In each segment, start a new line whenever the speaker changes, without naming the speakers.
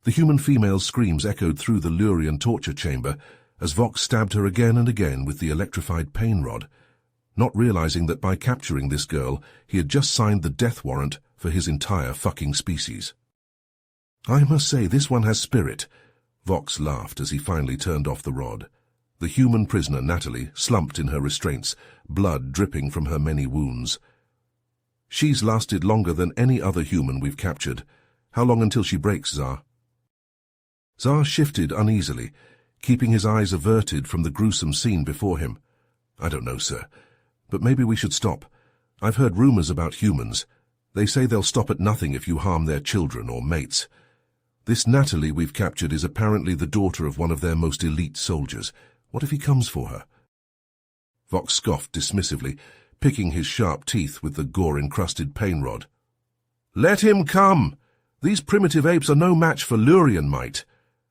The human female's screams echoed through the Lurian torture chamber as Vox stabbed her again and again with the electrified pain rod, not realizing that by capturing this girl, he had just signed the death warrant for his entire fucking species. "I must say, this one has spirit," Vox laughed as he finally turned off the rod. The human prisoner, Natalie, slumped in her restraints, blood dripping from her many wounds. "She's lasted longer than any other human we've captured. How long until she breaks, Zar?" Zar shifted uneasily, keeping his eyes averted from the gruesome scene before him. "I don't know, sir, but maybe we should stop. I've heard rumors about humans. They say they'll stop at nothing if you harm their children or mates. This Natalie we've captured is apparently the daughter of one of their most elite soldiers. What if he comes for her?" Vox scoffed dismissively, picking his sharp teeth with the gore-encrusted pain rod. "Let him come! These primitive apes are no match for Lurian might.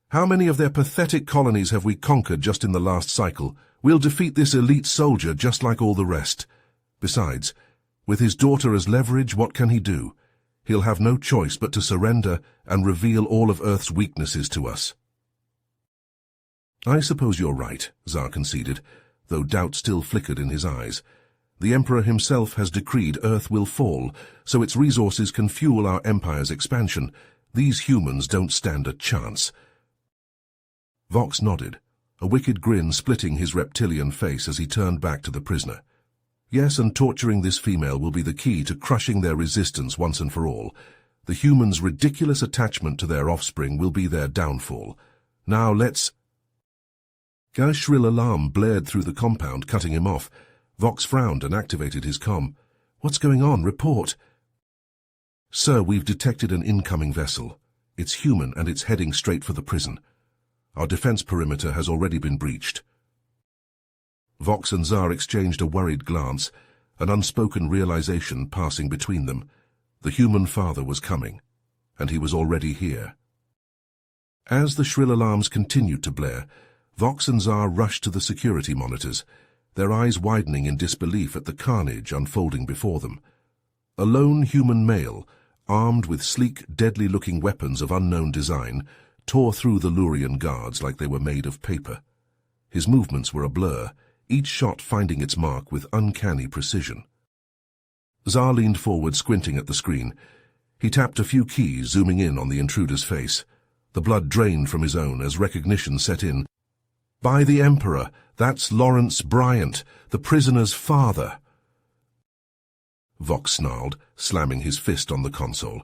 How many of their pathetic colonies have we conquered just in the last cycle? We'll defeat this elite soldier just like all the rest. Besides, with his daughter as leverage, what can he do? He'll have no choice but to surrender and reveal all of Earth's weaknesses to us." "I suppose you're right," Zar conceded, though doubt still flickered in his eyes. "The Emperor himself has decreed Earth will fall, so its resources can fuel our Empire's expansion. These humans don't stand a chance." Vox nodded, a wicked grin splitting his reptilian face as he turned back to the prisoner. "Yes, and torturing this female will be the key to crushing their resistance once and for all. The humans' ridiculous attachment to their offspring will be their downfall. Now let's—" A shrill alarm blared through the compound, cutting him off. Vox frowned and activated his comm. "What's going on? Report." "Sir, we've detected an incoming vessel. It's human and it's heading straight for the prison. Our defense perimeter has already been breached." Vox and Zar exchanged a worried glance, an unspoken realization passing between them. The human father was coming, and he was already here. As the shrill alarms continued to blare, Vox and Zar rushed to the security monitors, their eyes widening in disbelief at the carnage unfolding before them. A lone human male, armed with sleek, deadly-looking weapons of unknown design, tore through the Lurian guards like they were made of paper. His movements were a blur, each shot finding its mark with uncanny precision. Zar leaned forward, squinting at the screen. He tapped a few keys, zooming in on the intruder's face. The blood drained from his own as recognition set in. "By the Emperor, that's Lawrence Bryant, the prisoner's father." Vox snarled, slamming his fist on the console.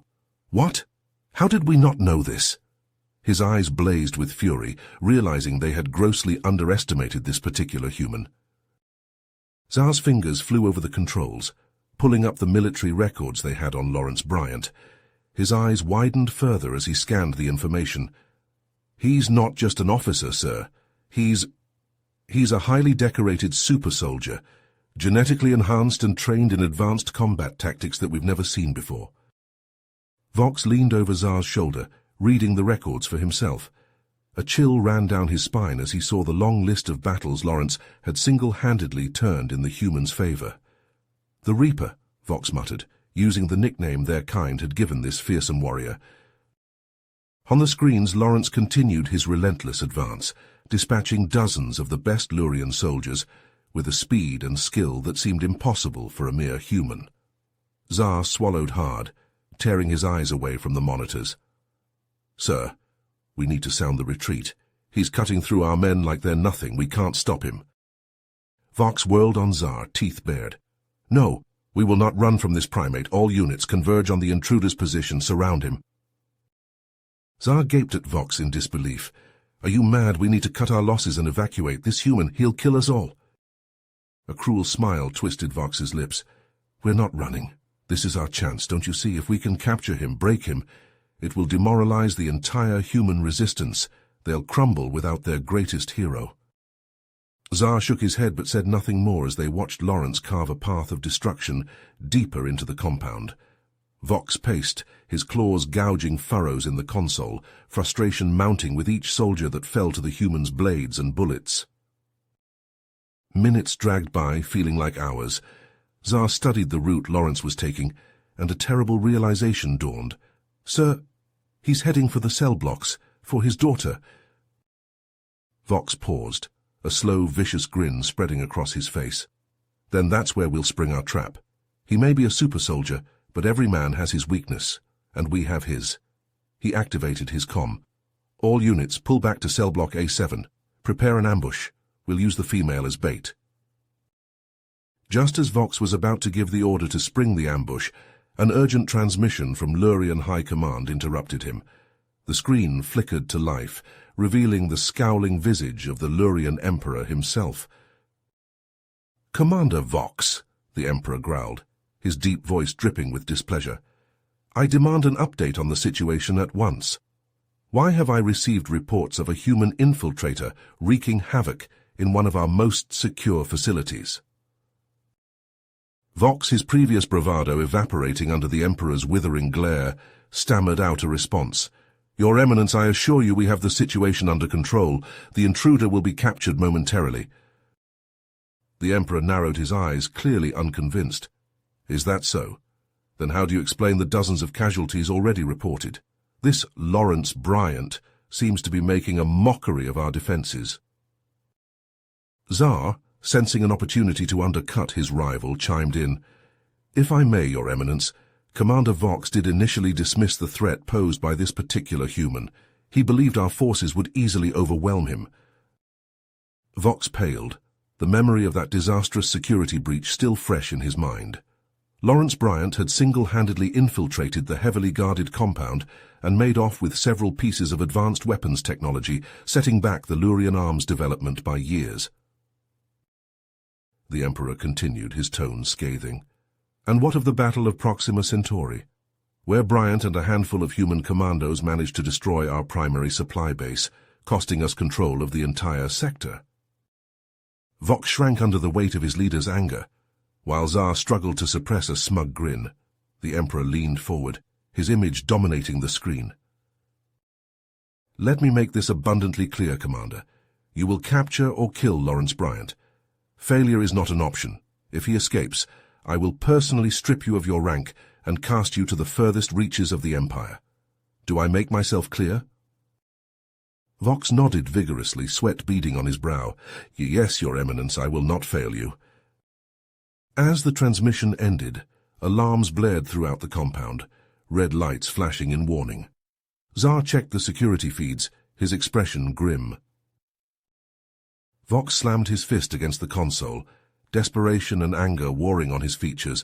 "What? How did we not know this?" His eyes blazed with fury, realizing they had grossly underestimated this particular human. Zar's fingers flew over the controls, pulling up the military records they had on Lawrence Bryant. His eyes widened further as he scanned the information. "He's not just an officer, sir. He's a highly decorated super soldier, genetically enhanced and trained in advanced combat tactics that we've never seen before." Vox leaned over Zar's shoulder, reading the records for himself. A chill ran down his spine as he saw the long list of battles Lawrence had single-handedly turned in the human's favor. "The Reaper," Vox muttered, using the nickname their kind had given this fearsome warrior. On the screens, Lawrence continued his relentless advance, dispatching dozens of the best Lurian soldiers with a speed and skill that seemed impossible for a mere human. Zar swallowed hard, tearing his eyes away from the monitors. "Sir, we need to sound the retreat. He's cutting through our men like they're nothing. We can't stop him." Vox whirled on Zar, teeth bared. "No, we will not run from this primate. All units converge on the intruder's position. Surround him." Zar gaped at Vox in disbelief. "Are you mad? We need to cut our losses and evacuate. This human, he'll kill us all." A cruel smile twisted Vox's lips. "We're not running. This is our chance. Don't you see? If we can capture him, break him, it will demoralize the entire human resistance. They'll crumble without their greatest hero." Zar shook his head but said nothing more as they watched Lawrence carve a path of destruction deeper into the compound. Vox paced, his claws gouging furrows in the console, frustration mounting with each soldier that fell to the human's blades and bullets. Minutes dragged by, feeling like hours. Zar studied the route Lawrence was taking, and a terrible realization dawned. "Sir, He's heading for the cell blocks, for his daughter. Vox paused, a slow, vicious grin spreading across his face. Then that's where we'll spring our trap. He may be a super soldier, but every man has his weakness, and we have his. He activated his comm. All units, pull back to cell block A7. Prepare an ambush. We'll use the female as bait. Just as Vox was about to give the order to spring the ambush, an urgent transmission from Lurian High Command interrupted him. The screen flickered to life, revealing the scowling visage of the Lurian Emperor himself. "Commander Vox," the Emperor growled, his deep voice dripping with displeasure. "I demand an update on the situation at once. Why have I received reports of a human infiltrator wreaking havoc in one of our most secure facilities?" Vox, his previous bravado evaporating under the Emperor's withering glare, stammered out a response. "Your Eminence, I assure you we have the situation under control. The intruder will be captured momentarily." The Emperor narrowed his eyes, clearly unconvinced. "Is that so? Then how do you explain the dozens of casualties already reported? This Lawrence Bryant seems to be making a mockery of our defenses." Tsar, sensing an opportunity to undercut his rival, chimed in. "If I may, Your Eminence, Commander Vox did initially dismiss the threat posed by this particular human. He believed our forces would easily overwhelm him." Vox paled, the memory of that disastrous security breach still fresh in his mind. Lawrence Bryant had single-handedly infiltrated the heavily guarded compound and made off with several pieces of advanced weapons technology, setting back the Lurian arms development by years. The Emperor continued, his tone scathing. "And what of the Battle of Proxima Centauri, where Bryant and a handful of human commandos managed to destroy our primary supply base, costing us control of the entire sector?" Vox shrank under the weight of his leader's anger, while Tsar struggled to suppress a smug grin. The Emperor leaned forward, his image dominating the screen. "Let me make this abundantly clear, Commander. You will capture or kill Lawrence Bryant. Failure is not an option. If he escapes, I will personally strip you of your rank and cast you to the furthest reaches of the Empire. Do I make myself clear?" Vox nodded vigorously, sweat beading on his brow. "Yes, Your Eminence, I will not fail you." As the transmission ended, alarms blared throughout the compound, red lights flashing in warning. Tsar checked the security feeds, his expression grim. Vox slammed his fist against the console, desperation and anger warring on his features.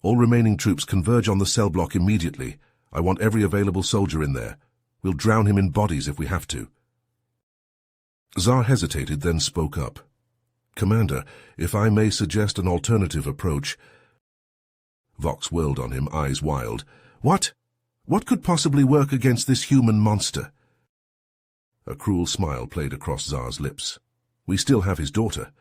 "All remaining troops converge on the cell block immediately. I want every available soldier in there. We'll drown him in bodies if we have to." Tsar hesitated, then spoke up. "Commander, if I may suggest an alternative approach." Vox whirled on him, eyes wild. "What? What could possibly work against this human monster?" A cruel smile played across Tsar's lips. "We still have his daughter.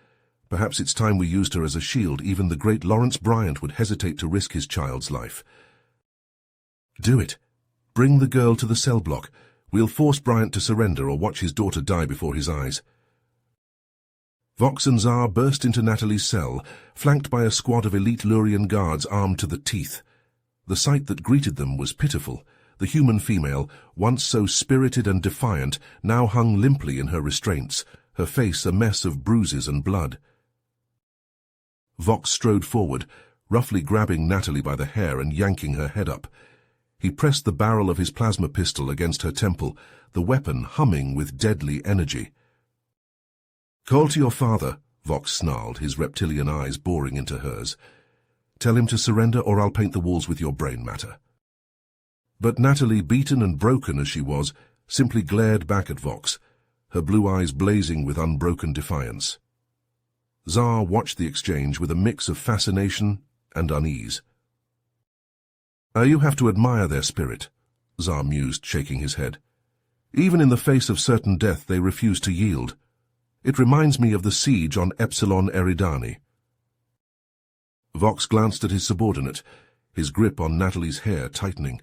Perhaps it's time we used her as a shield. Even the great Lawrence Bryant would hesitate to risk his child's life." "Do it. Bring the girl to the cell block. We'll force Bryant to surrender or watch his daughter die before his eyes." Vox and Tsar burst into Natalie's cell, flanked by a squad of elite Lurian guards armed to the teeth. The sight that greeted them was pitiful. The human female, once so spirited and defiant, now hung limply in her restraints, her face a mess of bruises and blood. Vox strode forward, roughly grabbing Natalie by the hair and yanking her head up. He pressed the barrel of his plasma pistol against her temple, the weapon humming with deadly energy. "Call to your father," Vox snarled, his reptilian eyes boring into hers. "Tell him to surrender or I'll paint the walls with your brain matter." But Natalie, beaten and broken as she was, simply glared back at Vox, her blue eyes blazing with unbroken defiance. Tsar watched the exchange with a mix of fascination and unease. "You have to admire their spirit," Tsar mused, shaking his head. "Even in the face of certain death, they refuse to yield. It reminds me of the siege on Epsilon Eridani." Vox glanced at his subordinate, his grip on Natalie's hair tightening.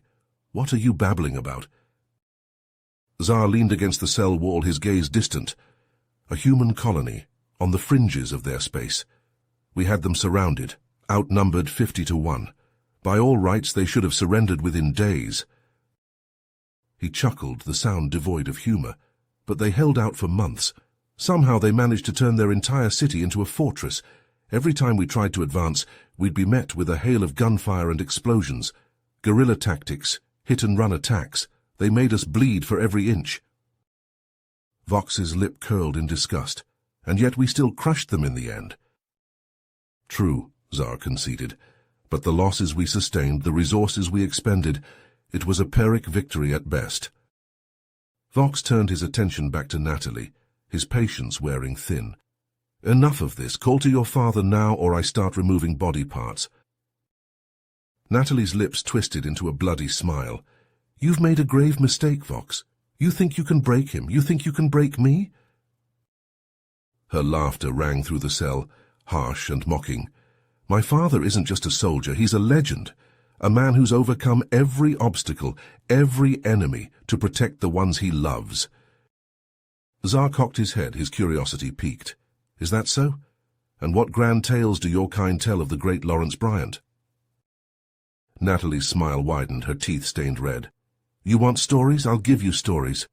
"What are you babbling about?" Tsar leaned against the cell wall, his gaze distant. "A human colony, on the fringes of their space. We had them surrounded, outnumbered 50 to 1. By all rights, they should have surrendered within days." He chuckled, the sound devoid of humor. But they held out for months. Somehow they managed to turn their entire city into a fortress. Every time we tried to advance, we'd be met with a hail of gunfire and explosions. Guerrilla tactics, hit-and-run attacks. They made us bleed for every inch. Vox's lip curled in disgust. And yet we still crushed them in the end. True, Zar conceded. But the losses we sustained, the resources we expended, it was a Pyrrhic victory at best. Vox turned his attention back to Natalie, his patience wearing thin. Enough of this. Call to your father now, or I start removing body parts. Natalie's lips twisted into a bloody smile. You've made a grave mistake, Vox. You think you can break him? You think you can break me? Her laughter rang through the cell, harsh and mocking. My father isn't just a soldier, he's a legend. A man who's overcome every obstacle, every enemy, to protect the ones he loves. Zar cocked his head, his curiosity piqued. Is that so? And what grand tales do your kind tell of the great Lawrence Bryant? Natalie's smile widened, her teeth stained red. You want stories? I'll give you stories.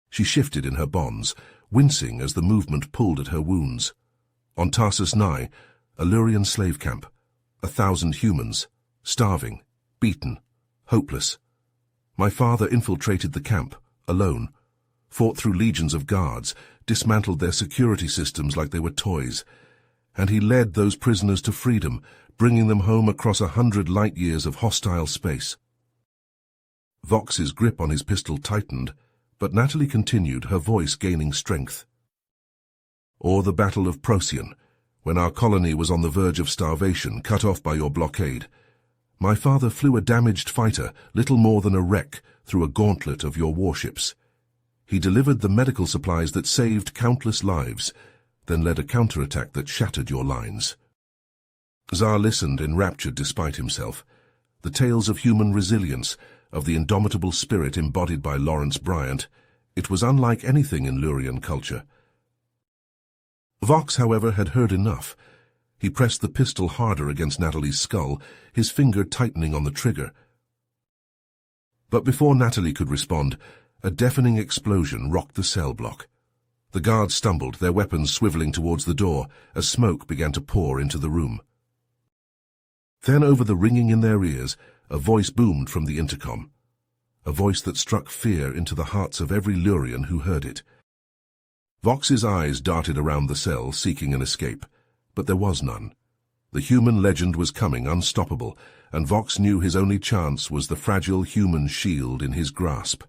She shifted in her bonds, wincing as the movement pulled at her wounds. On Tarsus Nigh, a Lurian slave camp, 1,000 humans, starving, beaten, hopeless. My father infiltrated the camp, alone, fought through legions of guards, dismantled their security systems like they were toys, and he led those prisoners to freedom, bringing them home across 100 light-years of hostile space. Vox's grip on his pistol tightened, but Natalie continued, her voice gaining strength. Or the Battle of Procyon, when our colony was on the verge of starvation, cut off by your blockade. My father flew a damaged fighter, little more than a wreck, through a gauntlet of your warships. He delivered the medical supplies that saved countless lives, then led a counterattack that shattered your lines. Zar listened, enraptured despite himself. The tales of human resilience, of the indomitable spirit embodied by Lawrence Bryant, it was unlike anything in Lurian culture. Vox, however, had heard enough. He pressed the pistol harder against Natalie's skull, his finger tightening on the trigger. But before Natalie could respond, a deafening explosion rocked the cell block. The guards stumbled, their weapons swiveling towards the door, as smoke began to pour into the room. Then, over the ringing in their ears, a voice boomed from the intercom, a voice that struck fear into the hearts of every Lurian who heard it. Vox's eyes darted around the cell, seeking an escape, but there was none. The human legend was coming, unstoppable, and Vox knew his only chance was the fragile human shield in his grasp.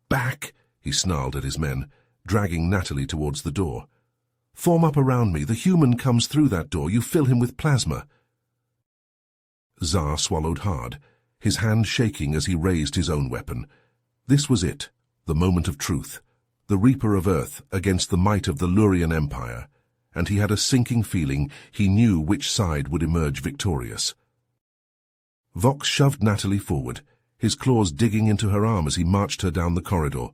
Back, he snarled at his men, dragging Natalie towards the door. Form up around me. The human comes through that door. You fill him with plasma. Zar swallowed hard, his hand shaking as he raised his own weapon. This was it, the moment of truth, the Reaper of Earth against the might of the Lurian Empire, and he had a sinking feeling he knew which side would emerge victorious. Vox shoved Natalie forward, his claws digging into her arm as he marched her down the corridor.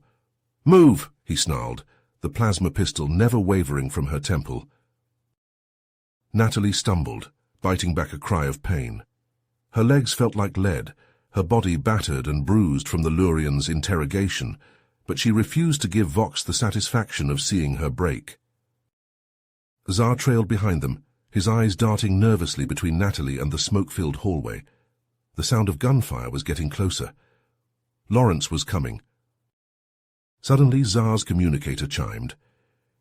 Move, he snarled, the plasma pistol never wavering from her temple. Natalie stumbled, biting back a cry of pain. Her legs felt like lead, her body battered and bruised from the Lurian's interrogation, but she refused to give Vox the satisfaction of seeing her break. Zar trailed behind them, his eyes darting nervously between Natalie and the smoke-filled hallway. The sound of gunfire was getting closer. Lawrence was coming. Suddenly, Zar's communicator chimed.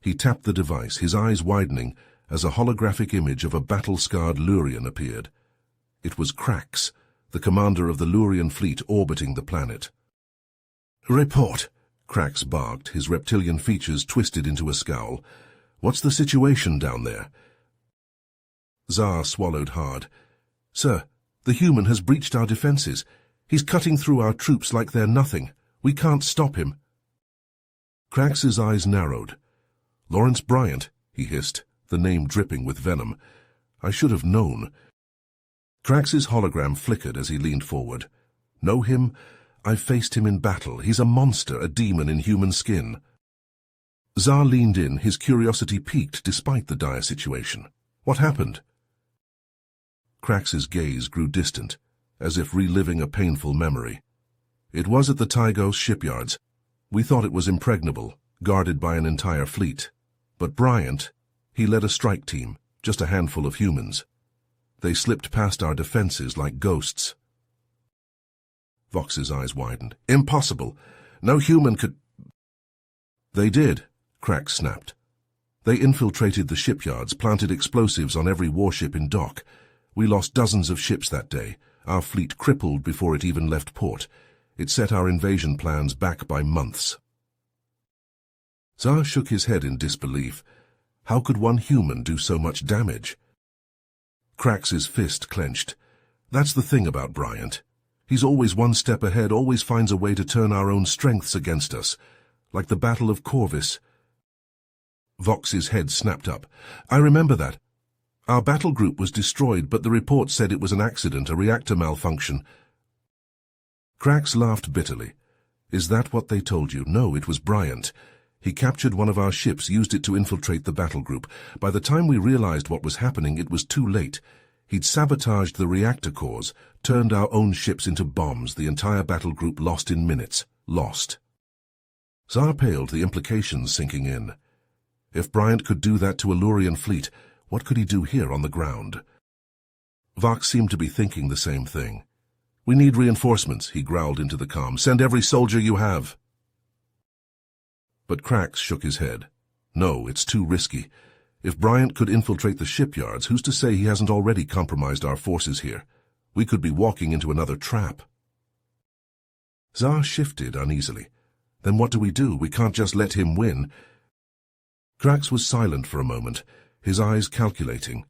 He tapped the device, his eyes widening, as a holographic image of a battle-scarred Lurian appeared. It was Krax, the commander of the Lurian fleet orbiting the planet. Report, Krax barked, his reptilian features twisted into a scowl. What's the situation down there? Zar swallowed hard. Sir, the human has breached our defenses. He's cutting through our troops like they're nothing. We can't stop him. Krax's eyes narrowed. Lawrence Bryant, he hissed, the name dripping with venom. I should have known. Krax's hologram flickered as he leaned forward. Know him? I've faced him in battle. He's a monster, a demon in human skin. Zar leaned in, his curiosity piqued despite the dire situation. What happened? Krax's gaze grew distant, as if reliving a painful memory. It was at the Tygos shipyards. We thought it was impregnable, guarded by an entire fleet. But Bryant, he led a strike team, just a handful of humans. They slipped past our defenses like ghosts. Vox's eyes widened. Impossible. No human could... They did, Crax snapped. They infiltrated the shipyards, planted explosives on every warship in dock. We lost dozens of ships that day, our fleet crippled before it even left port. It set our invasion plans back by months. Zar shook his head in disbelief. How could one human do so much damage? Crax's fist clenched. That's the thing about Bryant. He's always one step ahead, always finds a way to turn our own strengths against us. Like the Battle of Corvus. Vox's head snapped up. I remember that. Our battle group was destroyed, but the report said it was an accident, a reactor malfunction. Crax laughed bitterly. Is that what they told you? No, it was Bryant. He captured one of our ships, used it to infiltrate the battle group. By the time we realized what was happening, it was too late. He'd sabotaged the reactor cores, turned our own ships into bombs, the entire battle group lost in minutes. Lost. Zar paled, the implications sinking in. If Bryant could do that to a Lurian fleet, what could he do here on the ground? Vox seemed to be thinking the same thing. We need reinforcements, he growled into the comm. Send every soldier you have. But Crax shook his head. No, it's too risky. If Bryant could infiltrate the shipyards, who's to say he hasn't already compromised our forces here? We could be walking into another trap. Zar shifted uneasily. Then what do? We can't just let him win. Crax was silent for a moment, his eyes calculating.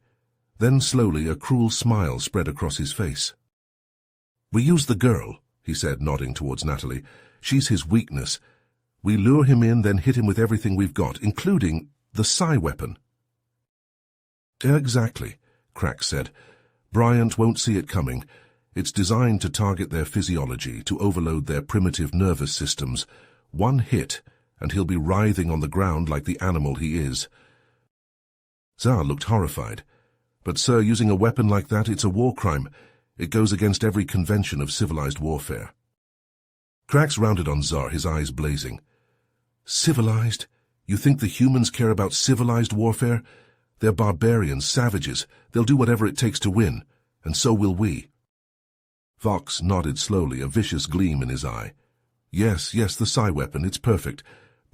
Then slowly a cruel smile spread across his face. We use the girl, he said, nodding towards Natalie. She's his weakness. We lure him in, then hit him with everything we've got, including the Sci weapon. Exactly, Crax said. Bryant won't see it coming. It's designed to target their physiology, to overload their primitive nervous systems. One hit, and he'll be writhing on the ground like the animal he is. Zar looked horrified. But, sir, using a weapon like that, it's a war crime. It goes against every convention of civilized warfare. Crax rounded on Zar, his eyes blazing. Civilized? You think the humans care about civilized warfare? They're barbarians, savages. They'll do whatever it takes to win, and so will we. Vox nodded slowly, a vicious gleam in his eye. Yes, the Sci weapon, it's perfect.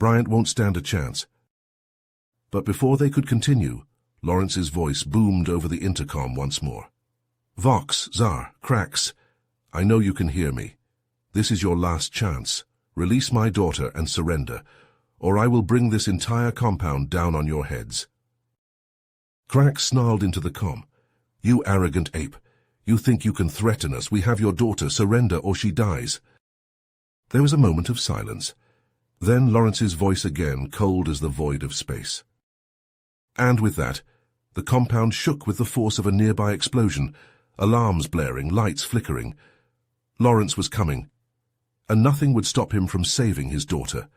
Bryant won't stand a chance. But before they could continue, Lawrence's voice boomed over the intercom once more. Vox, Zar, Crax, I know you can hear me. This is your last chance. Release my daughter and surrender, or I will bring this entire compound down on your heads. Crax snarled into the comm. You arrogant ape. You think you can threaten us. We have your daughter. Surrender or she dies. There was a moment of silence. Then Lawrence's voice again, cold as the void of space. And with that, the compound shook with the force of a nearby explosion, alarms blaring, lights flickering. Lawrence was coming, and nothing would stop him from saving his daughter.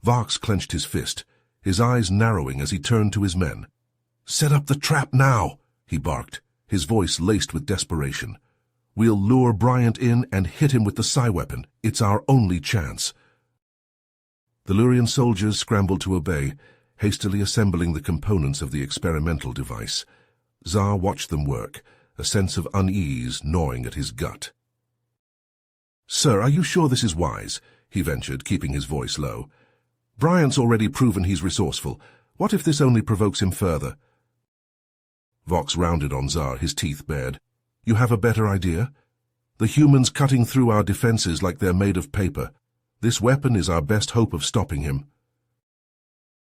Vox clenched his fist, his eyes narrowing as he turned to his men. Set up the trap now, he barked, his voice laced with desperation. We'll lure Bryant in and hit him with the Sci weapon. It's our only chance. The Lurian soldiers scrambled to obey, hastily assembling the components of the experimental device. Zar watched them work, a sense of unease gnawing at his gut. Sir, are you sure this is wise? He ventured, keeping his voice low. Bryant's already proven he's resourceful. What if this only provokes him further? Vox rounded on Zar, his teeth bared. You have a better idea? The humans cutting through our defenses like they're made of paper. This weapon is our best hope of stopping him.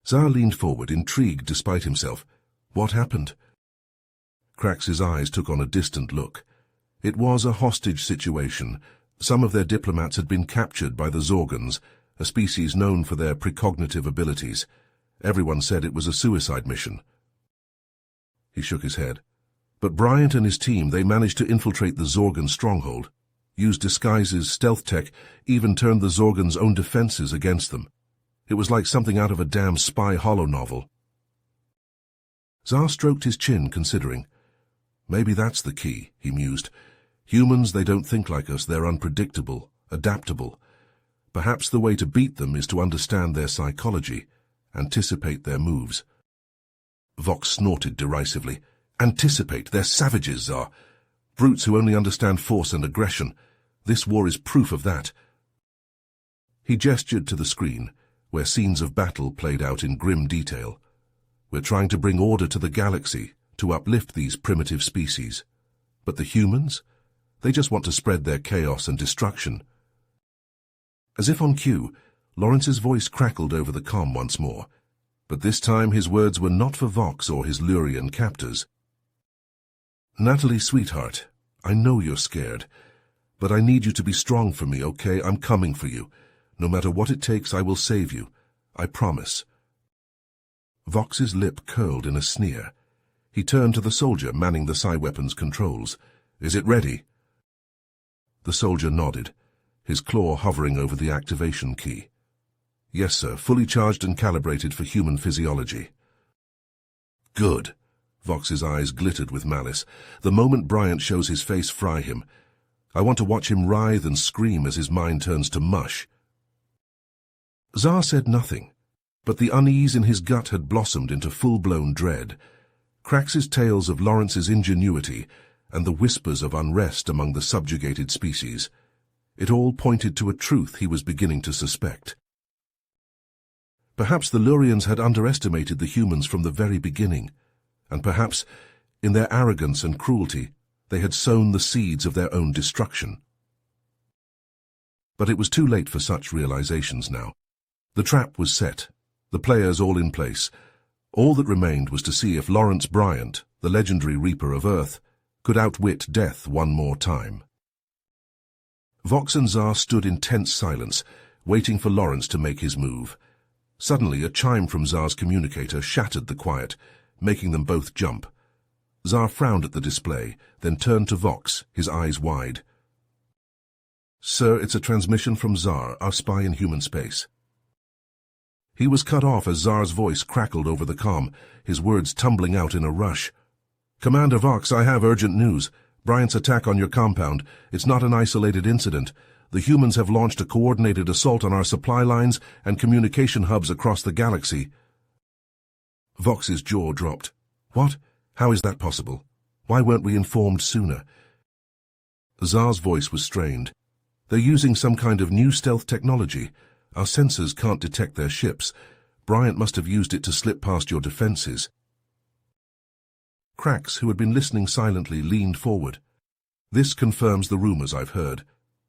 Zar leaned forward, intrigued despite himself. What happened? Crax's eyes took on a distant look. It was a hostage situation. Some of their diplomats had been captured by the Zorgans, a species known for their precognitive abilities. Everyone said it was a suicide mission. He shook his head. But Bryant and his team, they managed to infiltrate the Zorgan stronghold, used disguises, stealth tech, even turned the Zorgans' own defenses against them. It was like something out of a damn spy holo novel. Zar stroked his chin, considering. Maybe that's the key, he mused. Humans, they don't think like us, they're unpredictable, adaptable. Perhaps the way to beat them is to understand their psychology, anticipate their moves. Vox snorted derisively. Anticipate, they're savages, Zar. Brutes who only understand force and aggression. This war is proof of that. He gestured to the screen, where scenes of battle played out in grim detail. We're trying to bring order to the galaxy, to uplift these primitive species. But the humans? They just want to spread their chaos and destruction. As if on cue, Lawrence's voice crackled over the comm once more, but this time his words were not for Vox or his Lurian captors. Natalie, sweetheart, I know you're scared, but I need you to be strong for me, okay? I'm coming for you. No matter what it takes, I will save you. I promise. Vox's lip curled in a sneer. He turned to the soldier manning the psi weapon's controls. Is it ready? The soldier nodded, his claw hovering over the activation key. Yes, sir, fully charged and calibrated for human physiology. Good. Vox's eyes glittered with malice. The moment Bryant shows his face, fry him. I want to watch him writhe and scream as his mind turns to mush. Zar said nothing, but the unease in his gut had blossomed into full-blown dread. Crax's tales of Lawrence's ingenuity and the whispers of unrest among the subjugated species. It all pointed to a truth he was beginning to suspect. Perhaps the Lurians had underestimated the humans from the very beginning, and perhaps, in their arrogance and cruelty, they had sown the seeds of their own destruction. But it was too late for such realizations now. The trap was set, the players all in place. All that remained was to see if Lawrence Bryant, the legendary Reaper of Earth, could outwit death one more time. Vox and Zar stood in tense silence, waiting for Lawrence to make his move. Suddenly, a chime from Zar's communicator shattered the quiet, making them both jump. Zar frowned at the display, then turned to Vox, his eyes wide. Sir, it's a transmission from Zar, our spy in human space. He was cut off as Zar's voice crackled over the comm, his words tumbling out in a rush. Commander Vox, I have urgent news. Bryant's attack on your compound. It's not an isolated incident. The humans have launched a coordinated assault on our supply lines and communication hubs across the galaxy. Vox's jaw dropped. What? How is that possible? Why weren't we informed sooner? Zar's voice was strained. They're using some kind of new stealth technology. Our sensors can't detect their ships. Bryant must have used it to slip past your defenses. Crax, who had been listening silently, leaned forward. This confirms the rumors I've heard.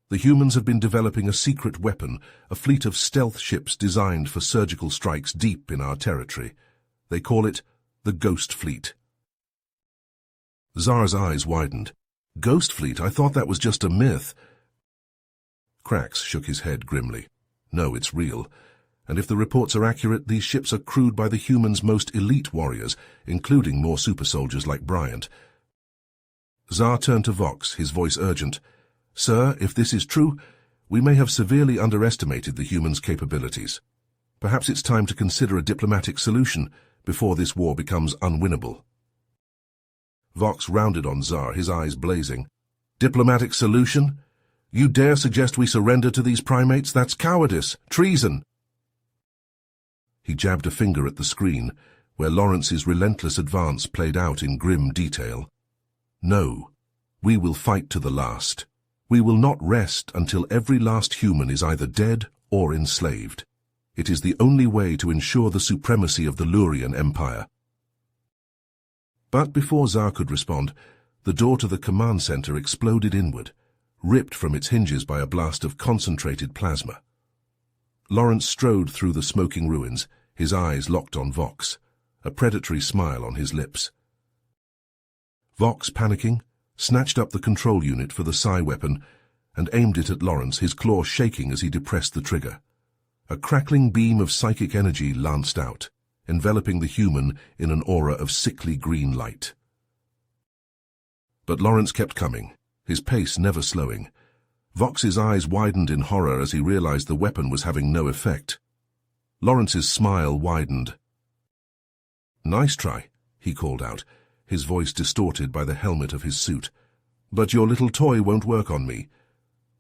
The humans have been developing a secret weapon, a fleet of stealth ships designed for surgical strikes deep in our territory. They call it the Ghost Fleet. Zar's eyes widened. Ghost Fleet? I thought that was just a myth. Crax shook his head grimly. No, it's real. And if the reports are accurate, these ships are crewed by the humans' most elite warriors, including more super soldiers like Bryant. Zar turned to Vox, his voice urgent. Sir, if this is true, we may have severely underestimated the humans' capabilities. Perhaps it's time to consider a diplomatic solution before this war becomes unwinnable. Vox rounded on Zar, his eyes blazing. Diplomatic solution? You dare suggest we surrender to these primates? That's cowardice, treason. He jabbed a finger at the screen, where Lawrence's relentless advance played out in grim detail. No, we will fight to the last. We will not rest until every last human is either dead or enslaved. It is the only way to ensure the supremacy of the Lurian Empire. But before Zar could respond, the door to the command center exploded inward, ripped from its hinges by a blast of concentrated plasma. Lawrence strode through the smoking ruins, his eyes locked on Vox, a predatory smile on his lips. Vox, panicking, snatched up the control unit for the psi weapon and aimed it at Lawrence, his claw shaking as he depressed the trigger. A crackling beam of psychic energy lanced out, enveloping the human in an aura of sickly green light. But Lawrence kept coming, his pace never slowing. Vox's eyes widened in horror as he realized the weapon was having no effect. Lawrence's smile widened. Nice try, he called out, his voice distorted by the helmet of his suit. But your little toy won't work on me.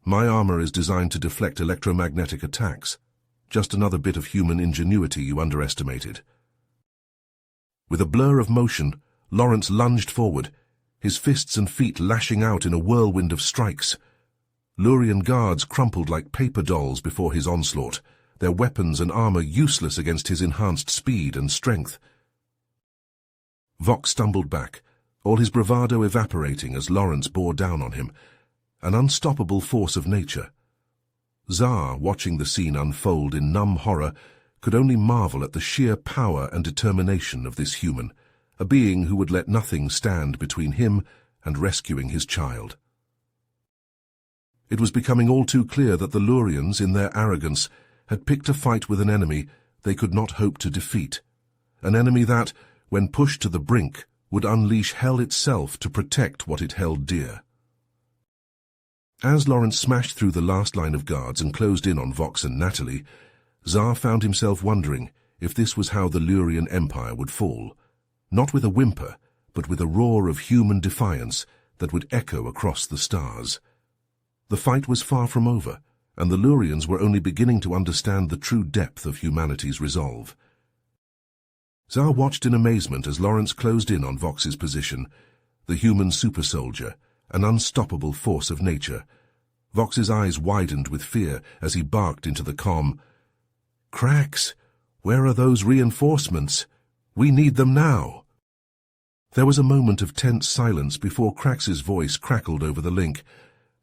My armor is designed to deflect electromagnetic attacks. Just another bit of human ingenuity you underestimated. With a blur of motion, Lawrence lunged forward, his fists and feet lashing out in a whirlwind of strikes. Lurian guards crumpled like paper dolls before his onslaught, their weapons and armor useless against his enhanced speed and strength. Vox stumbled back, all his bravado evaporating as Lawrence bore down on him, an unstoppable force of nature. Xar, watching the scene unfold in numb horror, could only marvel at the sheer power and determination of this human, a being who would let nothing stand between him and rescuing his child. It was becoming all too clear that the Lurians, in their arrogance, had picked a fight with an enemy they could not hope to defeat, an enemy that, when pushed to the brink, would unleash hell itself to protect what it held dear. As Lawrence smashed through the last line of guards and closed in on Vox and Natalie, Xar found himself wondering if this was how the Lurian Empire would fall, not with a whimper, but with a roar of human defiance that would echo across the stars. The fight was far from over, and the Lurians were only beginning to understand the true depth of humanity's resolve. Xar watched in amazement as Lawrence closed in on Vox's position, the human super-soldier, an unstoppable force of nature. Vox's eyes widened with fear as he barked into the comm, "Cracks, where are those reinforcements? We need them now." There was a moment of tense silence before Crax's voice crackled over the link.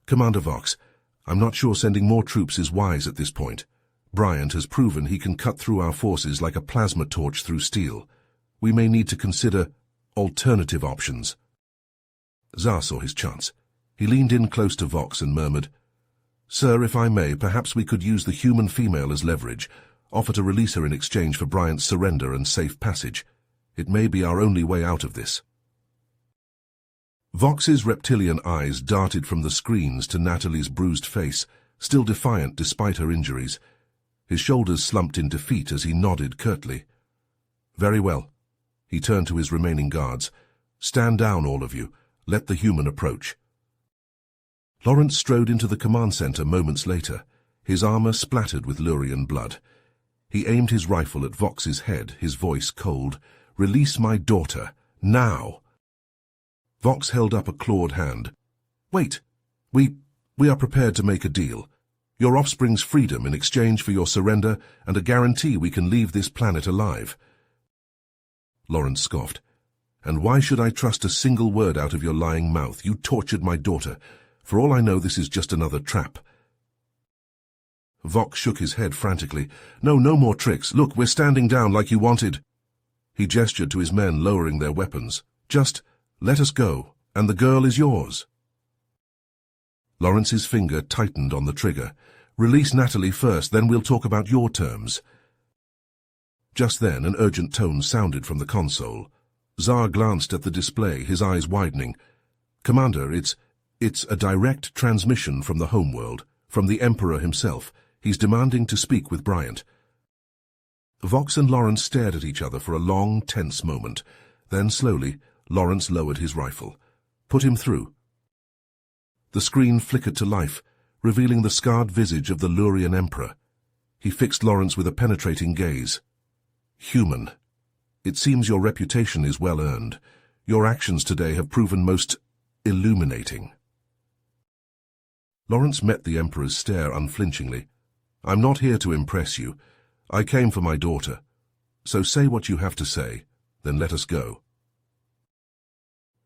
"Commander Vox, I'm not sure sending more troops is wise at this point. Bryant has proven he can cut through our forces like a plasma torch through steel. We may need to consider alternative options." Xar saw his chance. He leaned in close to Vox and murmured, "Sir, if I may, perhaps we could use the human female as leverage, offer to release her in exchange for Bryant's surrender and safe passage. It may be our only way out of this." Vox's reptilian eyes darted from the screens to Natalie's bruised face, still defiant despite her injuries. His shoulders slumped in defeat as he nodded curtly. "Very well." He turned to his remaining guards. "Stand down, all of you. Let the human approach." Lawrence strode into the command center moments later, his armor splattered with Lurian blood. He aimed his rifle at Vox's head, his voice cold. "Release my daughter, now!" Vox held up a clawed hand. "Wait. We are prepared to make a deal. Your offspring's freedom in exchange for your surrender and a guarantee we can leave this planet alive." Lawrence scoffed. "And why should I trust a single word out of your lying mouth? You tortured my daughter. For all I know, this is just another trap." Vox shook his head frantically. No more tricks. Look, we're standing down like you wanted." He gestured to his men lowering their weapons. "Just let us go, and the girl is yours." Lawrence's finger tightened on the trigger. "Release Natalie first, then we'll talk about your terms." Just then, an urgent tone sounded from the console. Xar glanced at the display, his eyes widening. "Commander, it's a direct transmission from the homeworld, from the Emperor himself. He's demanding to speak with Bryant." Vox and Lawrence stared at each other for a long, tense moment. Then, slowly, Lawrence lowered his rifle. "Put him through." The screen flickered to life, revealing the scarred visage of the Lurian Emperor. He fixed Lawrence with a penetrating gaze. "Human, it seems your reputation is well earned. Your actions today have proven most illuminating." Lawrence met the Emperor's stare unflinchingly. "I'm not here to impress you. I came for my daughter. So say what you have to say, then let us go."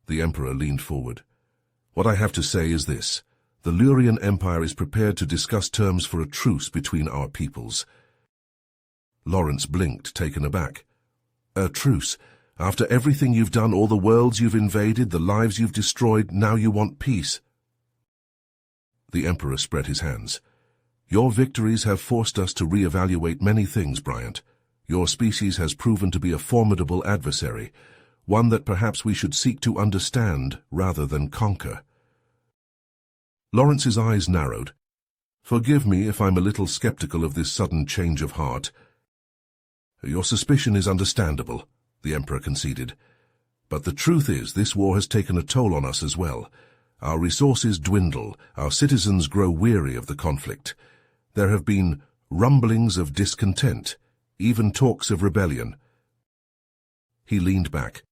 The Emperor leaned forward. "What I have to say is this. The Lurian Empire is prepared to discuss terms for a truce between our peoples." Lawrence blinked, taken aback. "A truce? After everything you've done, all the worlds you've invaded, the lives you've destroyed, now you want peace?" The Emperor spread his hands. "Your victories have forced us to re-evaluate many things, Bryant. Your species has proven to be a formidable adversary, one that perhaps we should seek to understand rather than conquer." Lawrence's eyes narrowed. "Forgive me if I'm a little skeptical of this sudden change of heart." "Your suspicion is understandable," the Emperor conceded. "But the truth is this war has taken a toll on us as well. Our resources dwindle, our citizens grow weary of the conflict. There have been rumblings of discontent, even talks of rebellion. He leaned back.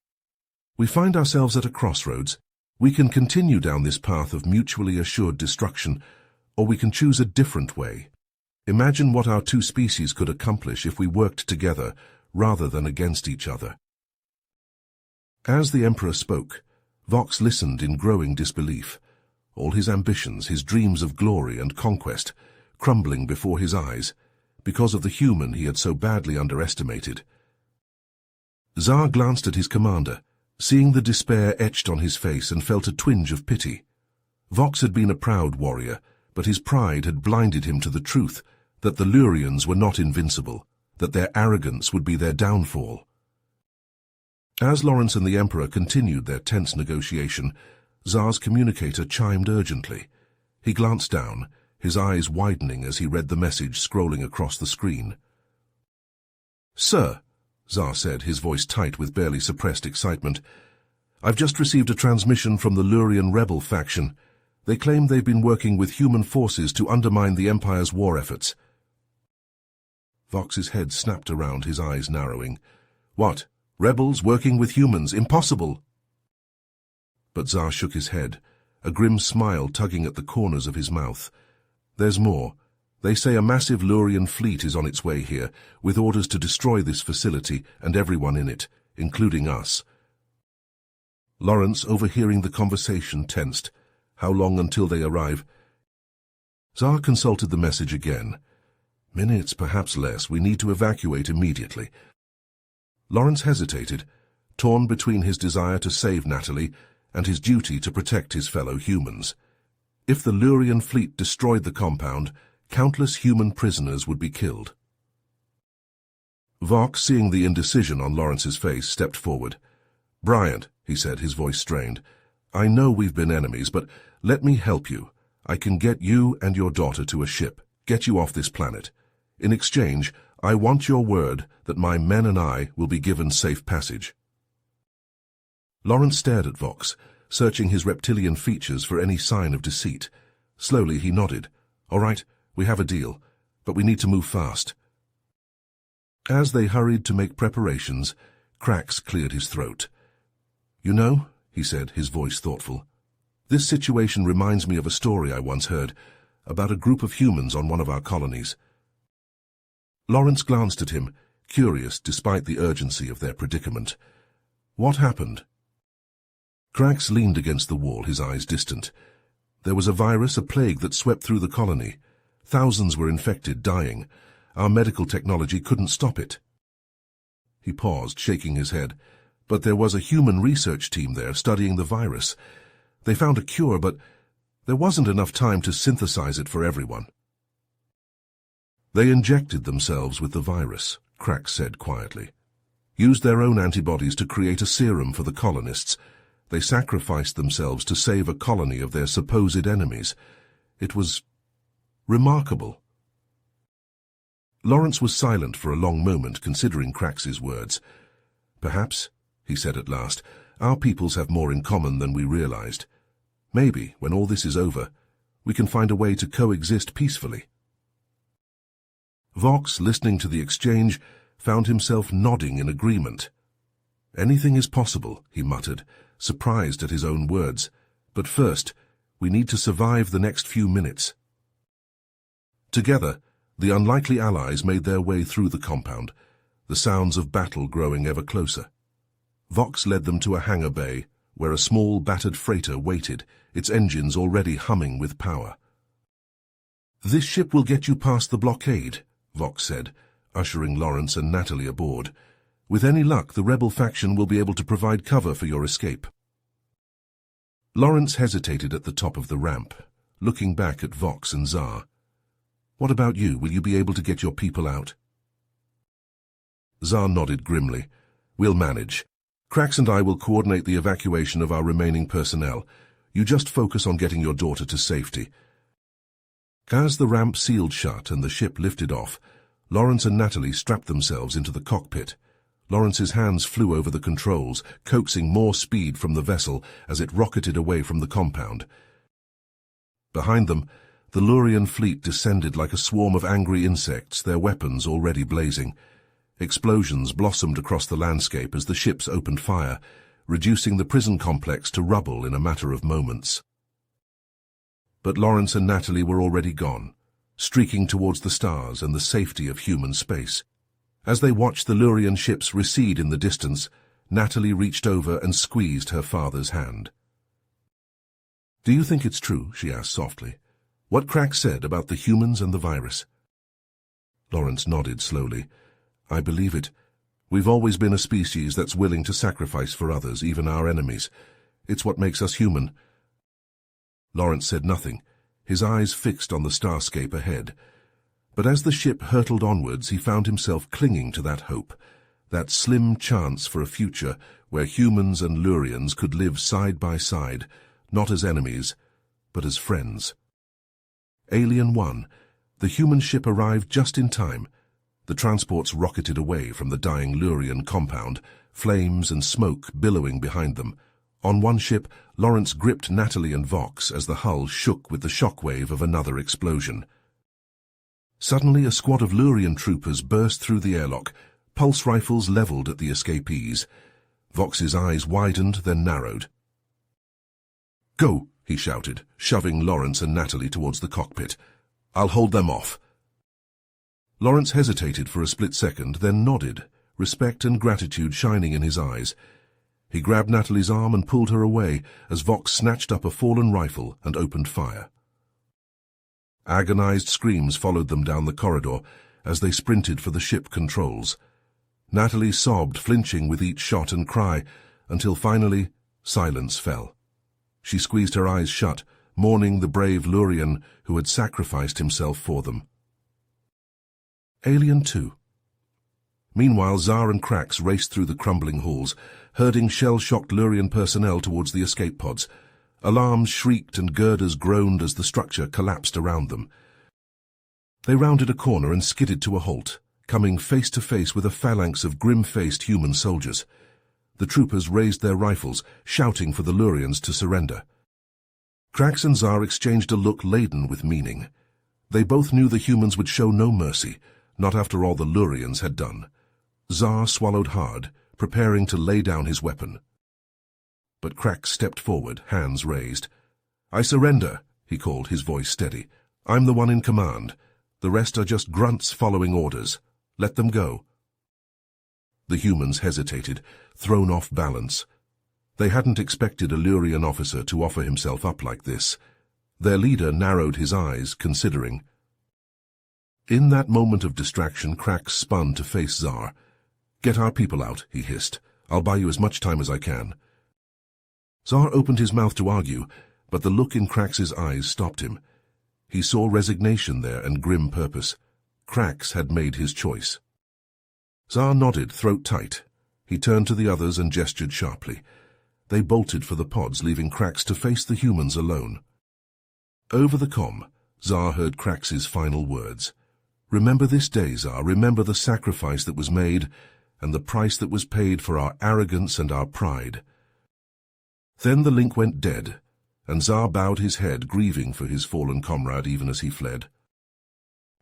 We find ourselves at a crossroads. We can continue down this path of mutually assured destruction, or we can choose a different way. Imagine what our two species could accomplish if we worked together rather than against each other. As the Emperor spoke, Vox listened in growing disbelief, all his ambitions, his dreams of glory and conquest, crumbling before his eyes, because of the human he had so badly underestimated. Tsar glanced at his commander, seeing the despair etched on his face, and felt a twinge of pity. Vox had been a proud warrior, but his pride had blinded him to the truth that the Lurians were not invincible, that their arrogance would be their downfall. As Lawrence and the Emperor continued their tense negotiation, Tsar's communicator chimed urgently. He glanced down, his eyes widening as he read the message scrolling across the screen. "Sir," Tsar said, his voice tight with barely suppressed excitement, "I've just received a transmission from the Lurian rebel faction. They claim they've been working with human forces to undermine the Empire's war efforts." Vox's head snapped around, his eyes narrowing. "What? Rebels working with humans? Impossible!" But Tsar shook his head, a grim smile tugging at the corners of his mouth. "There's more. They say a massive Lurian fleet is on its way here, with orders to destroy this facility and everyone in it, including us." Lawrence, overhearing the conversation, tensed. How long until they arrive? Tsar consulted the message again. "Minutes, perhaps less. We need to evacuate immediately." Lawrence hesitated, torn between his desire to save Natalie and his duty to protect his fellow humans. If the Lurian fleet destroyed the compound, countless human prisoners would be killed. Vox, seeing the indecision on Lawrence's face, stepped forward. "Bryant," he said, his voice strained, "I know we've been enemies, but let me help you. I can get you and your daughter to a ship, get you off this planet. In exchange, I want your word that my men and I will be given safe passage." Lawrence stared at Vox, searching his reptilian features for any sign of deceit. Slowly he nodded. "All right, we have a deal, but we need to move fast." As they hurried to make preparations, Krax cleared his throat. "You know," he said, his voice thoughtful, "this situation reminds me of a story I once heard about a group of humans on one of our colonies." Lawrence glanced at him, curious despite the urgency of their predicament. "What happened?" Krax leaned against the wall, his eyes distant. "There was a virus, a plague that swept through the colony. Thousands were infected, dying. Our medical technology couldn't stop it." He paused, shaking his head. "But there was a human research team there studying the virus. They found a cure, but there wasn't enough time to synthesize it for everyone." "They injected themselves with the virus," Krax said quietly. "Used their own antibodies to create a serum for the colonists. They sacrificed themselves to save a colony of their supposed enemies. It was remarkable." Lawrence was silent for a long moment, considering Krax's words. "Perhaps," he said at last, "our peoples have more in common than we realized. Maybe, when all this is over, we can find a way to coexist peacefully." Vox, listening to the exchange, found himself nodding in agreement. "Anything is possible," he muttered, surprised at his own words. "But first, we need to survive the next few minutes." Together, the unlikely allies made their way through the compound, the sounds of battle growing ever closer. Vox led them to a hangar bay, where a small, battered freighter waited, its engines already humming with power. "This ship will get you past the blockade," Vox said, ushering Lawrence and Natalie aboard. "With any luck, the rebel faction will be able to provide cover for your escape." Lawrence hesitated at the top of the ramp, looking back at Vox and Tsar. "What about you? Will you be able to get your people out?" Tsar nodded grimly. "We'll manage. Krax and I will coordinate the evacuation of our remaining personnel. You just focus on getting your daughter to safety." As the ramp sealed shut and the ship lifted off, Lawrence and Natalie strapped themselves into the cockpit. Lawrence's hands flew over the controls, coaxing more speed from the vessel as it rocketed away from the compound. Behind them, the Lurian fleet descended like a swarm of angry insects, their weapons already blazing. Explosions blossomed across the landscape as the ships opened fire, reducing the prison complex to rubble in a matter of moments. But Lawrence and Natalie were already gone, streaking towards the stars and the safety of human space. As they watched the Lurian ships recede in the distance, Natalie reached over and squeezed her father's hand. "Do you think it's true?" she asked softly. "What Crack said about the humans and the virus?" Lawrence nodded slowly. "I believe it. We've always been a species that's willing to sacrifice for others, even our enemies. It's what makes us human." Lawrence said nothing, his eyes fixed on the starscape ahead. But as the ship hurtled onwards, he found himself clinging to that hope, that slim chance for a future where humans and Lurians could live side by side, not as enemies, but as friends. Alien 1, the human ship arrived just in time. The transports rocketed away from the dying Lurian compound, flames and smoke billowing behind them. On one ship, Lawrence gripped Natalie and Vox as the hull shook with the shockwave of another explosion. Suddenly, a squad of Lurian troopers burst through the airlock, pulse rifles leveled at the escapees. Vox's eyes widened, then narrowed. "Go!" he shouted, shoving Lawrence and Natalie towards the cockpit. "I'll hold them off." Lawrence hesitated for a split second, then nodded, respect and gratitude shining in his eyes. He grabbed Natalie's arm and pulled her away as Vox snatched up a fallen rifle and opened fire. Agonized screams followed them down the corridor as they sprinted for the ship controls. Natalie sobbed, flinching with each shot and cry, until finally silence fell. She squeezed her eyes shut, mourning the brave Lurian who had sacrificed himself for them. Alien 2. Meanwhile, Zar and Krax raced through the crumbling halls, herding shell-shocked Lurian personnel towards the escape pods. Alarms shrieked and girders groaned as the structure collapsed around them. They rounded a corner and skidded to a halt, coming face to face with a phalanx of grim-faced human soldiers. The troopers raised their rifles, shouting for the Lurians to surrender. Krax and Zar exchanged a look laden with meaning. They both knew the humans would show no mercy, not after all the Lurians had done. Zar swallowed hard, preparing to lay down his weapon. But Krax stepped forward, hands raised. "I surrender," he called, his voice steady. "I'm the one in command. The rest are just grunts following orders. Let them go." The humans hesitated, thrown off balance. They hadn't expected a Lurian officer to offer himself up like this. Their leader narrowed his eyes, considering. In that moment of distraction, Krax spun to face Zar. "Get our people out," he hissed. "I'll buy you as much time as I can." Zar opened his mouth to argue, but the look in Krax's eyes stopped him. He saw resignation there and grim purpose. Krax had made his choice. Zar nodded, throat tight. He turned to the others and gestured sharply. They bolted for the pods, leaving Krax to face the humans alone. Over the comm, Zar heard Krax's final words. "Remember this day, Zar. Remember the sacrifice that was made and the price that was paid for our arrogance and our pride." Then the link went dead, and Zar bowed his head, grieving for his fallen comrade even as he fled.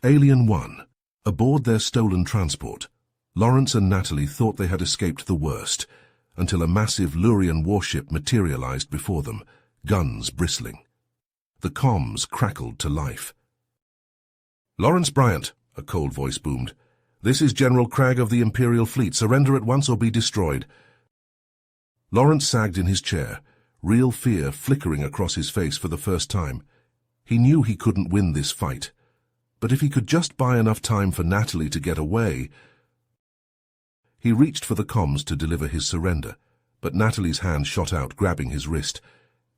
Alien 1. Aboard their stolen transport, Lawrence and Natalie thought they had escaped the worst, until a massive Lurian warship materialized before them, guns bristling. The comms crackled to life. "Lawrence Bryant," a cold voice boomed. "This is General Cragg of the Imperial Fleet. Surrender at once or be destroyed." Lawrence sagged in his chair, real fear flickering across his face for the first time. He knew he couldn't win this fight, but if he could just buy enough time for Natalie to get away... He reached for the comms to deliver his surrender, but Natalie's hand shot out, grabbing his wrist.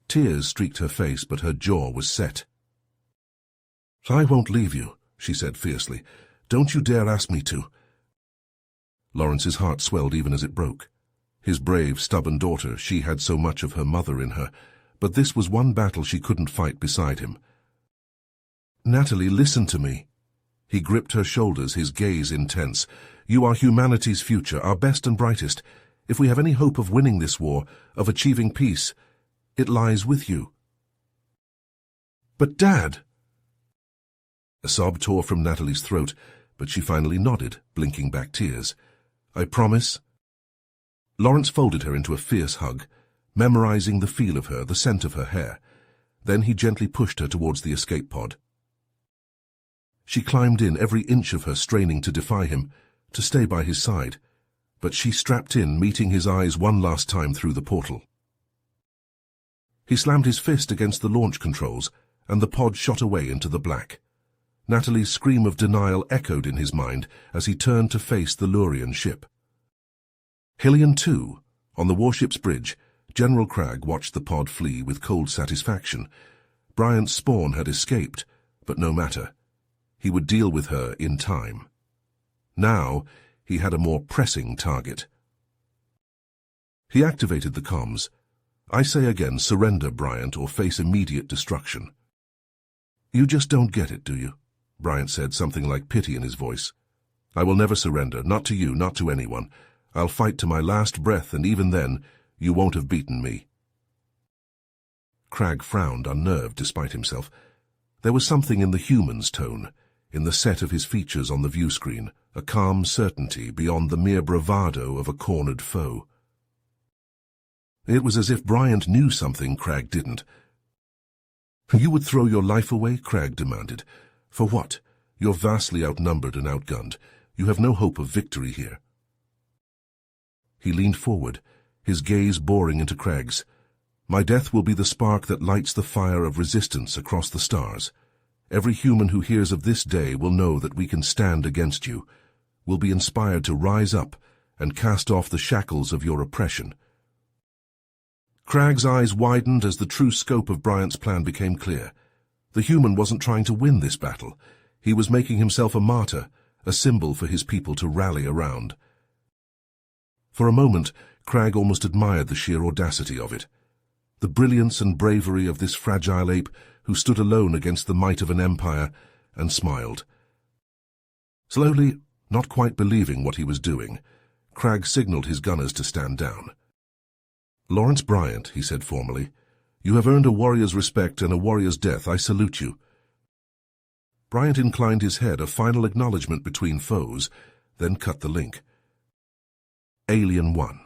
Tears streaked her face, but her jaw was set. "I won't leave you," she said fiercely. "Don't you dare ask me to." Lawrence's heart swelled even as it broke. His brave, stubborn daughter, she had so much of her mother in her, but this was one battle she couldn't fight beside him. "Natalie, listen to me." He gripped her shoulders, his gaze intense. "You are humanity's future, our best and brightest. If we have any hope of winning this war, of achieving peace, it lies with you." But Dad! A sob tore from Natalie's throat, but she finally nodded, blinking back tears. I promise. Lawrence folded her into a fierce hug, memorizing the feel of her, the scent of her hair. Then he gently pushed her towards the escape pod. She climbed in, every inch of her straining to defy him, to stay by his side, but she strapped in, meeting his eyes one last time through the portal. He slammed his fist against the launch controls, and the pod shot away into the black. Natalie's scream of denial echoed in his mind as he turned to face the Lurian ship. Hillian 2, on the warship's bridge, General Cragg watched the pod flee with cold satisfaction. Bryant's spawn had escaped, but no matter. He would deal with her in time. Now, he had a more pressing target. He activated the comms. I say again, surrender, Bryant, or face immediate destruction. You just don't get it, do you? Bryant said, something like pity in his voice. I will never surrender, not to you, not to anyone. I'll fight to my last breath, and even then, you won't have beaten me. Cragg frowned, unnerved despite himself. There was something in the human's tone, in the set of his features on the view screen, a calm certainty beyond the mere bravado of a cornered foe. It was as if Bryant knew something Cragg didn't. You would throw your life away? Cragg demanded. For what? You're vastly outnumbered and outgunned. You have no hope of victory here. He leaned forward, his gaze boring into Cragg's. My death will be the spark that lights the fire of resistance across the stars. Every human who hears of this day will know that we can stand against you, will be inspired to rise up and cast off the shackles of your oppression. Cragg's eyes widened as the true scope of Bryant's plan became clear. The human wasn't trying to win this battle. He was making himself a martyr, a symbol for his people to rally around. For a moment, Cragg almost admired the sheer audacity of it. The brilliance and bravery of this fragile ape who stood alone against the might of an empire, and smiled. Slowly, not quite believing what he was doing, Cragg signaled his gunners to stand down. Lawrence Bryant, he said formally, you have earned a warrior's respect and a warrior's death. I salute you. Bryant inclined his head, a final acknowledgement between foes, then cut the link. Alien 1.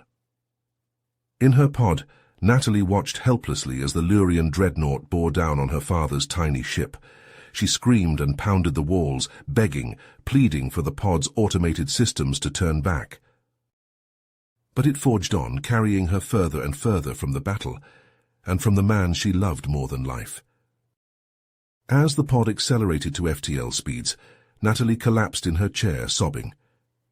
In her pod, Natalie watched helplessly as the Lurian dreadnought bore down on her father's tiny ship. She screamed and pounded the walls, begging, pleading for the pod's automated systems to turn back. But it forged on, carrying her further and further from the battle, and from the man she loved more than life. As the pod accelerated to FTL speeds, Natalie collapsed in her chair, sobbing.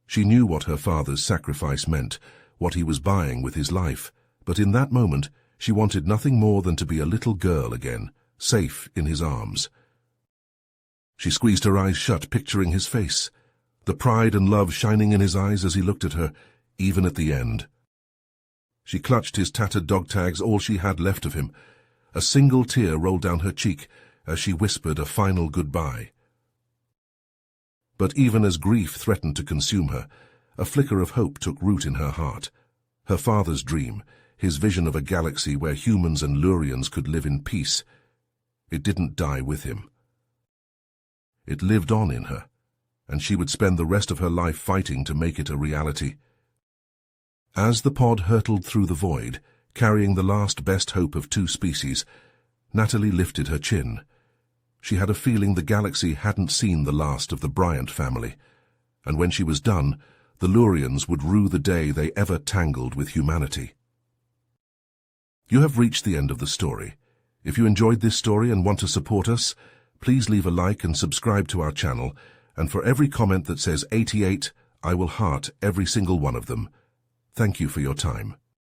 She knew what her father's sacrifice meant, what he was buying with his life, but in that moment she wanted nothing more than to be a little girl again, safe in his arms. She squeezed her eyes shut, picturing his face, the pride and love shining in his eyes as he looked at her, even at the end. She clutched his tattered dog tags, all she had left of him. A single tear rolled down her cheek as she whispered a final goodbye. But even as grief threatened to consume her, a flicker of hope took root in her heart. Her father's dream, his vision of a galaxy where humans and Lurians could live in peace, it didn't die with him. It lived on in her, and she would spend the rest of her life fighting to make it a reality. As the pod hurtled through the void, carrying the last best hope of two species, Natalie lifted her chin. She had a feeling the galaxy hadn't seen the last of the Bryant family, and when she was done, the Lurians would rue the day they ever tangled with humanity. You have reached the end of the story. If you enjoyed this story and want to support us, please leave a like and subscribe to our channel, and for every comment that says 88, I will heart every single one of them. Thank you for your time.